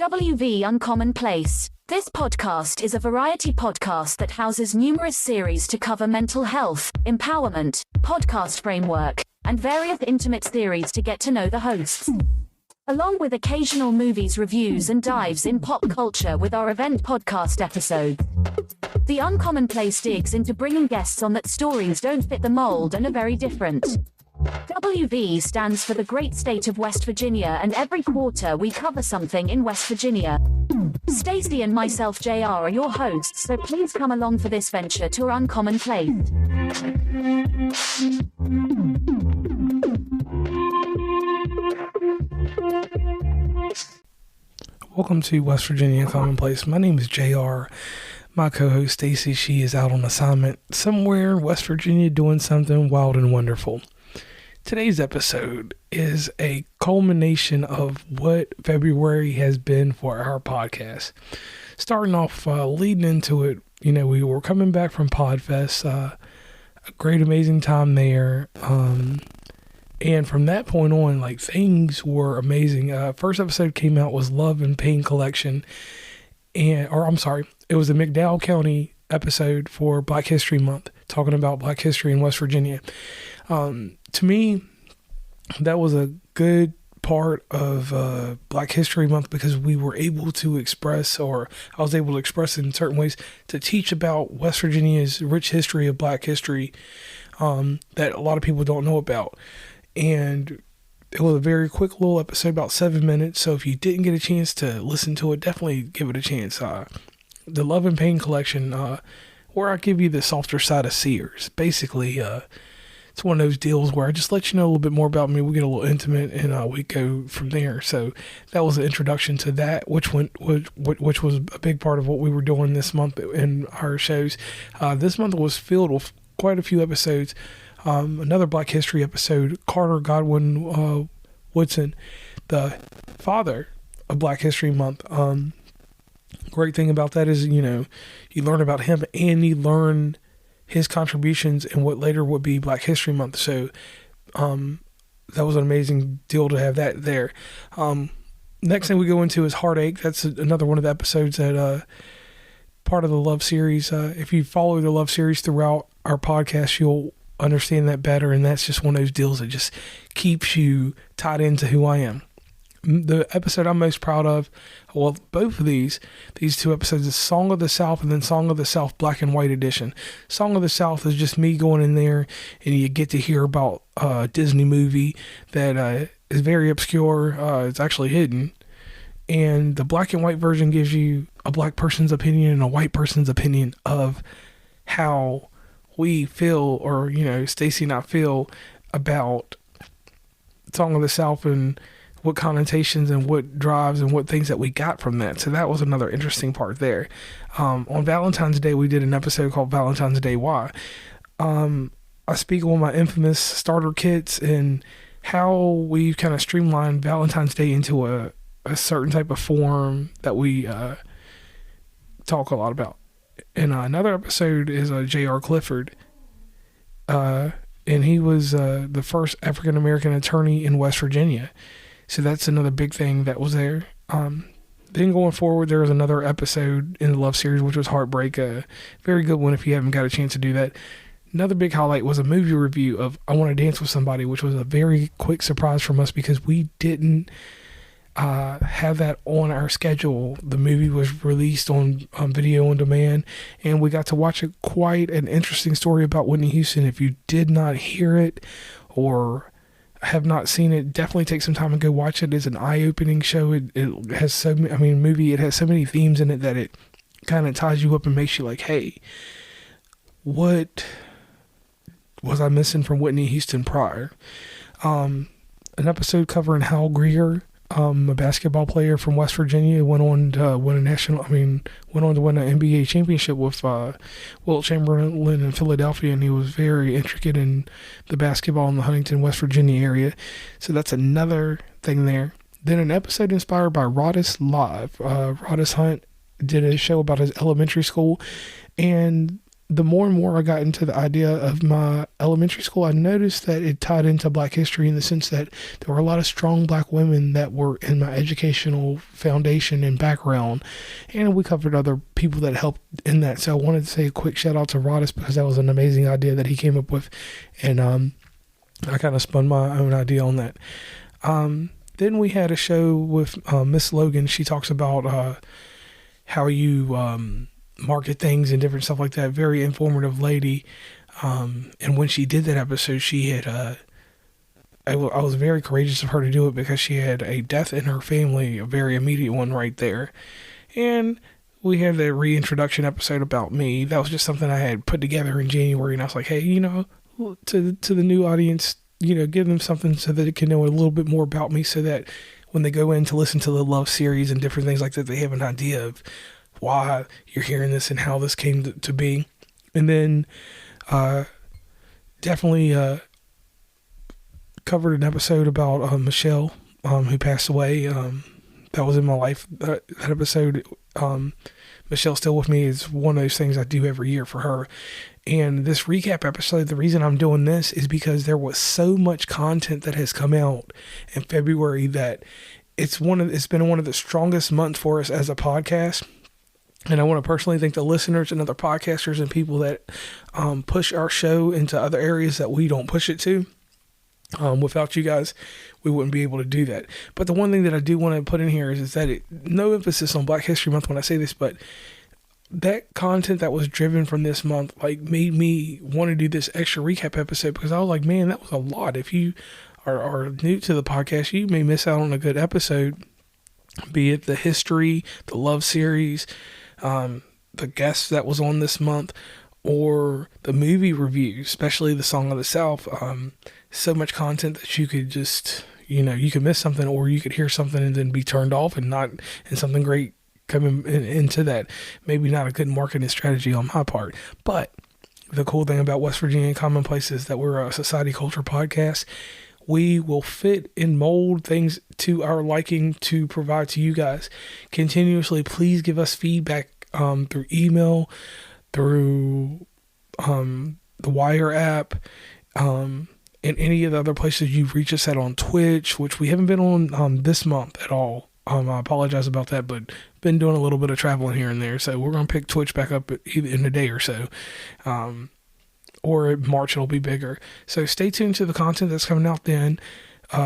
WV Uncommon Place. This podcast is a variety podcast that houses numerous series to cover mental health, empowerment, podcast framework, and various intimate theories to get to know the hosts. Along with occasional movies reviews and dives in pop culture with our event podcast episodes. The Uncommon Place digs into bringing guests on that stories don't fit the mold and are very different. WV stands for the great state of West Virginia, and every quarter we cover something in West Virginia. Stacey and myself, JR, are your hosts, so please come along for this venture to our Uncommon Place. Welcome to West Virginia Uncommon Place. My name is JR. My co-host Stacey, she is out on assignment somewhere in West Virginia doing something wild and wonderful. Today's episode is a culmination of what February has been for our podcast. Starting off, leading into it, we were coming back from Podfest, a great, amazing time there. And from that point on, things were amazing. First episode came out was Love and Pain Collection. It was a McDowell County episode for Black History Month, talking about Black history in West Virginia. To me, that was a good part of Black History Month because we were able to express, or I was able to express in certain ways, to teach about West Virginia's rich history of Black history that a lot of people don't know about. And it was a very quick little episode, about 7 minutes. So if you didn't get a chance to listen to it, definitely give it a chance. The Love and Pain Collection, where I give you the softer side of Sears. Basically, it's one of those deals where I just let you know a little bit more about me. We get a little intimate, and we go from there. So that was an introduction to that, which was a big part of what we were doing this month in our shows. This month was filled with quite a few episodes. Another Black History episode, Carter Godwin Woodson, the father of Black History Month. Great thing about that is, you learn about him and you learn his contributions in what later would be Black History Month. So that was an amazing deal to have that there. Next thing we go into is Heartache. That's another one of the episodes that part of the Love series. If you follow the Love series throughout our podcast, you'll understand that better, and that's just one of those deals that just keeps you tied into who I am. The episode I'm most proud of, well, both of these two episodes is Song of the South and then Song of the South Black and White Edition. Song of the South is just me going in there and you get to hear about a Disney movie that is very obscure. It's actually hidden. And the black and white version gives you a black person's opinion and a white person's opinion of how we feel, or, Stacey and I feel about Song of the South and what connotations and what drives and what things that we got from that. So that was another interesting part there. On Valentine's Day, we did an episode called Valentine's Day Why. I speak on my infamous starter kits and how we've kind of streamlined Valentine's Day into a certain type of form that we talk a lot about. And another episode is J.R. Clifford. And he was the first African-American attorney in West Virginia. So that's another big thing that was there. Then going forward, there was another episode in the Love series, which was Heartbreak. Very good one if you haven't got a chance to do that. Another big highlight was a movie review of I Want to Dance with Somebody, which was a very quick surprise from us because we didn't have that on our schedule. The movie was released on video on demand, and we got to watch quite an interesting story about Whitney Houston. If you did not hear it or have not seen it, definitely take some time and go watch it. It's an eye-opening show. It has it has so many themes in it that it kind of ties you up and makes you like, hey, what was I missing from Whitney Houston prior? An episode covering Hal Greer, a basketball player from West Virginia, went on to win an NBA championship with Wilt Chamberlain in Philadelphia, and he was very intricate in the basketball in the Huntington, West Virginia area. So that's another thing there. Then an episode inspired by Rodis Live. Rodis Hunt did a show about his elementary school, and the more and more I got into the idea of my elementary school, I noticed that it tied into Black history in the sense that there were a lot of strong Black women that were in my educational foundation and background. And we covered other people that helped in that. So I wanted to say a quick shout out to Rodis because that was an amazing idea that he came up with. And I kind of spun my own idea on that. Then we had a show with Miss Logan. She talks about how you market things and different stuff like that. Very informative lady. And when she did that episode, she had I was very courageous of her to do it because she had a death in her family, a very immediate one right there. And we had the reintroduction episode about me. That was just something I had put together in January, and I was like, hey, to the new audience, give them something so that it can know a little bit more about me, so that when they go in to listen to the Love series and different things like that, they have an idea of why you're hearing this and how this came to be. And then definitely covered an episode about Michelle, who passed away. That was in my life. That episode, Michelle's Still With Me, is one of those things I do every year for her. And this recap episode, the reason I'm doing this is because there was so much content that has come out in February that it's been one of the strongest months for us as a podcast. And I want to personally thank the listeners and other podcasters and people that push our show into other areas that we don't push it to. Without you guys, we wouldn't be able to do that. But the one thing that I do want to put in here is that no emphasis on Black History Month when I say this, but that content that was driven from this month made me want to do this extra recap episode, because I was like, man, that was a lot. If you are new to the podcast, you may miss out on a good episode, be it the history, the Love series, the guest that was on this month, or the movie review, especially the Song of the South. So much content that you could just, you could miss something, or you could hear something and then be turned off and something great coming into that. Maybe not a good marketing strategy on my part, but the cool thing about West Virginia Commonplace is that we're a society culture podcast. We will fit and mold things to our liking to provide to you guys continuously. Please give us feedback through email, through the Wire app, and any of the other places you've reached us at on Twitch, which we haven't been on this month at all. I apologize about that, but been doing a little bit of traveling here and there. So we're going to pick Twitch back up in a day or so. Or in March, it'll be bigger. So stay tuned to the content that's coming out then.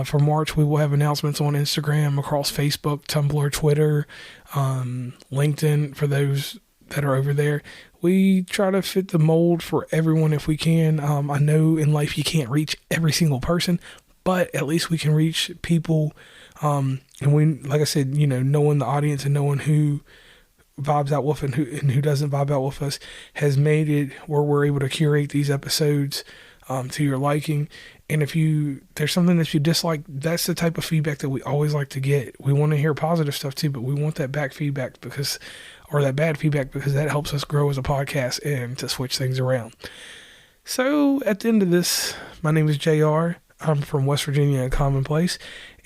For March, we will have announcements on Instagram, across Facebook, Tumblr, Twitter, LinkedIn, for those that are over there. We try to fit the mold for everyone if we can. I know in life you can't reach every single person, but at least we can reach people. And we, like I said, knowing the audience and knowing who vibes out with and who doesn't vibe out with us has made it where we're able to curate these episodes to your liking. And if there's something that you dislike, that's the type of feedback that we always like to get. We want to hear positive stuff too, but we want that bad feedback because that helps us grow as a podcast and to switch things around. So at the end of this, my name is JR. I'm from West Virginia Commonplace,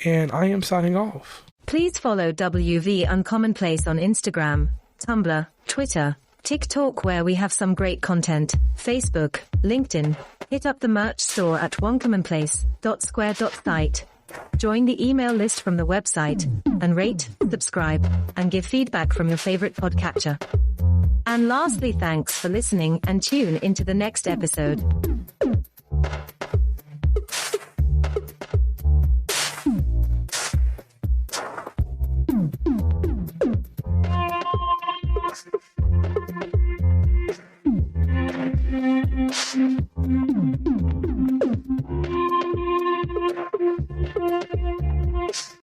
and I am signing off. Please follow WV Uncommonplace on Instagram, Tumblr, Twitter, TikTok, where we have some great content, Facebook, LinkedIn. Hit up the merch store at onecommonplace.square.site. Join the email list from the website, and rate, subscribe, and give feedback from your favorite podcatcher. And lastly, thanks for listening, and tune into the next episode.